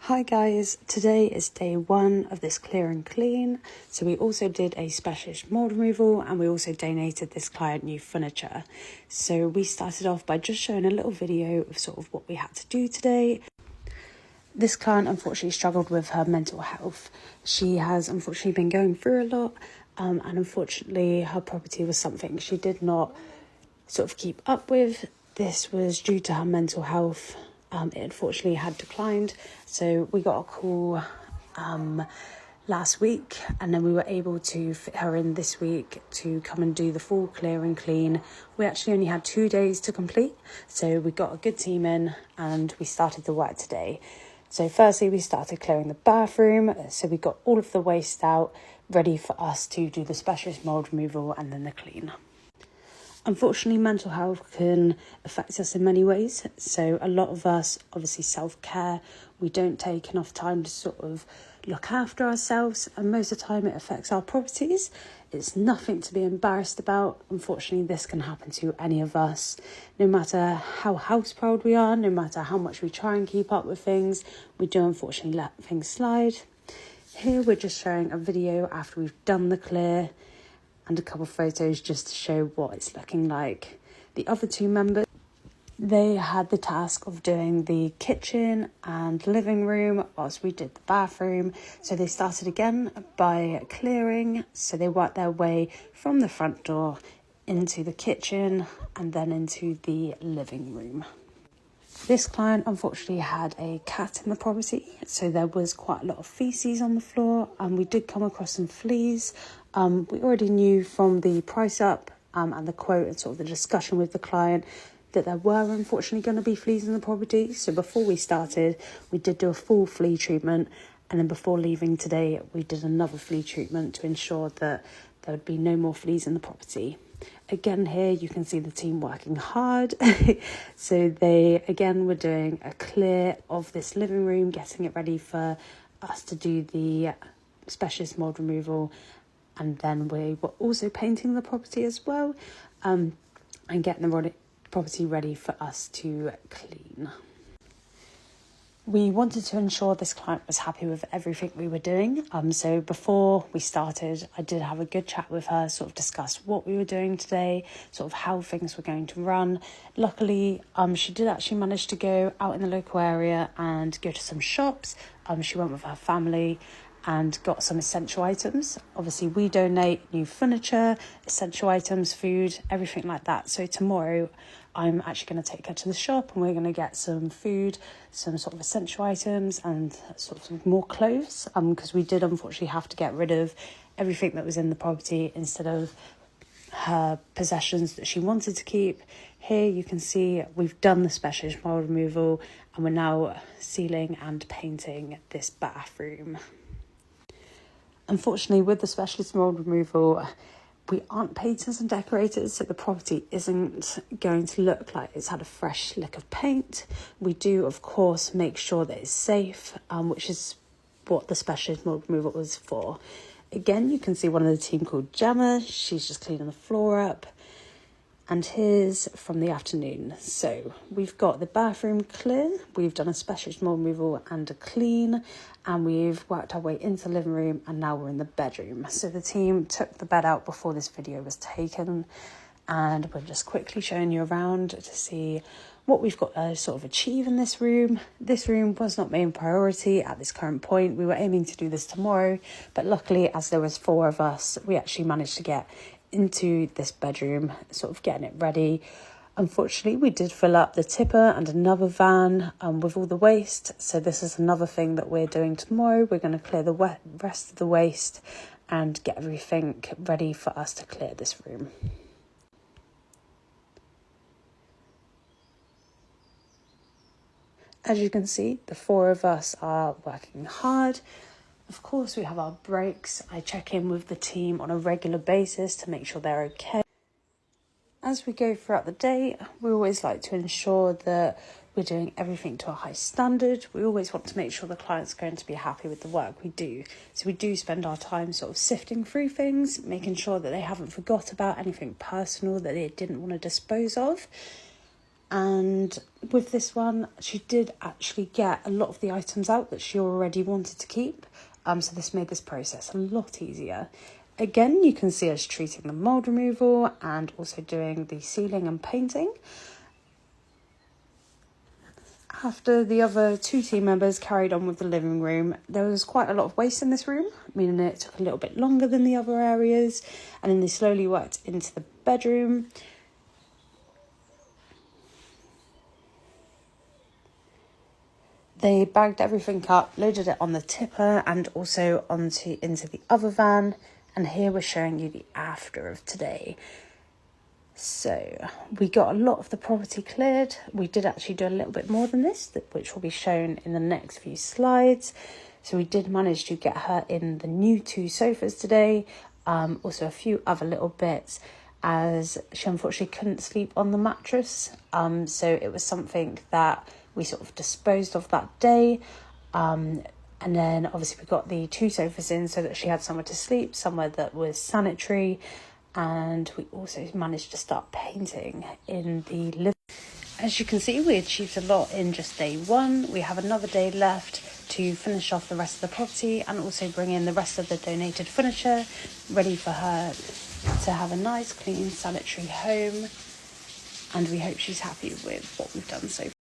Hi guys, today is day one of this clear and clean. So we also did a specialist mold removal and we also donated this client new furniture. So we started off by just showing a little video of sort of what we had to do today. This client unfortunately struggled with her mental health. She has unfortunately been going through a lot and unfortunately her property was something she did not sort of keep up with. This was due to her mental health. It unfortunately had declined, so we got a call last week and then we were able to fit her in this week to come and do the full clear and clean. We actually only had 2 days to complete, so we got a good team in and we started the work today. So firstly we started clearing the bathroom, so we got all of the waste out ready for us to do the specialist mold removal and then the clean. Unfortunately, mental health can affect us in many ways. So a lot of us, obviously self-care, we don't take enough time to sort of look after ourselves. And most of the time it affects our properties. It's nothing to be embarrassed about. Unfortunately, this can happen to any of us. No matter how house proud we are, no matter how much we try and keep up with things, we do unfortunately let things slide. Here we're just showing a video after we've done the clear, and a couple of photos just to show what it's looking like. The other two members, they had the task of doing the kitchen and living room whilst we did the bathroom. So they started again by clearing. So they worked their way from the front door into the kitchen and then into the living room. This client unfortunately had a cat in the property, so there was quite a lot of feces on the floor and we did come across some fleas. We already knew from the price up and the quote and sort of the discussion with the client that there were unfortunately going to be fleas in the property. So before we started, we did do a full flea treatment, and then before leaving today, we did another flea treatment to ensure that there would be no more fleas in the property. Again, here you can see the team working hard. So they, again, were doing a clear of this living room, getting it ready for us to do the specialist mold removal. And then we were also painting the property as well, and getting the property ready for us to clean. We wanted to ensure this client was happy with everything we were doing. So before we started, I did have a good chat with her, sort of discuss what we were doing today, sort of how things were going to run. Luckily, she did actually manage to go out in the local area and go to some shops. She went with her family and got some essential items. Obviously, we donate new furniture, essential items, food, everything like that. So tomorrow, I'm actually going to take her to the shop and we're going to get some food, some sort of essential items and sort of more clothes, because we did unfortunately have to get rid of everything that was in the property instead of her possessions that she wanted to keep. Here you can see we've done the specialist mold removal and we're now sealing and painting this bathroom. Unfortunately, with the specialist mold removal, we aren't painters and decorators, so the property isn't going to look like it's had a fresh lick of paint. We do, of course, make sure that it's safe, which is what the specialist mold removal was for. Again, you can see one of the team called Gemma. She's just cleaning the floor up. And here's from the afternoon. So we've got the bathroom clear, we've done a specialist mold removal and a clean, and we've worked our way into the living room and now we're in the bedroom. So the team took the bed out before this video was taken, and we're just quickly showing you around to see what we've got to sort of achieve in this room. This room was not main priority at this current point. We were aiming to do this tomorrow, but luckily as there was 4 of us, we actually managed to get into this bedroom, sort of getting it ready. Unfortunately, we did fill up the tipper and another van with all the waste. So this is another thing that we're doing tomorrow. We're going to clear the rest of the waste and get everything ready for us to clear this room. As you can see, the 4 of us are working hard. Of course, we have our breaks. I check in with the team on a regular basis to make sure they're okay. As we go throughout the day, we always like to ensure that we're doing everything to a high standard. We always want to make sure the client's going to be happy with the work we do. So we do spend our time sort of sifting through things, making sure that they haven't forgot about anything personal that they didn't want to dispose of. And with this one, she did actually get a lot of the items out that she already wanted to keep. So this made this process a lot easier. Again, you can see us treating the mould removal and also doing the sealing and painting. After the other 2 team members carried on with the living room, there was quite a lot of waste in this room, meaning it took a little bit longer than the other areas, and then they slowly worked into the bedroom. They bagged everything up, loaded it on the tipper and also into the other van, and here we're showing you the after of today. So we got a lot of the property cleared. We did actually do a little bit more than this, which will be shown in the next few slides. So we did manage to get her in the new 2 sofas today, also a few other little bits, as she unfortunately couldn't sleep on the mattress. So it was something that we sort of disposed of that day. And then obviously we got the 2 sofas in so that she had somewhere to sleep, somewhere that was sanitary. And we also managed to start painting in the living. As you can see, we achieved a lot in just day 1. We have another day left to finish off the rest of the property and also bring in the rest of the donated furniture, ready for her to have a nice, clean, sanitary home. And we hope she's happy with what we've done so far.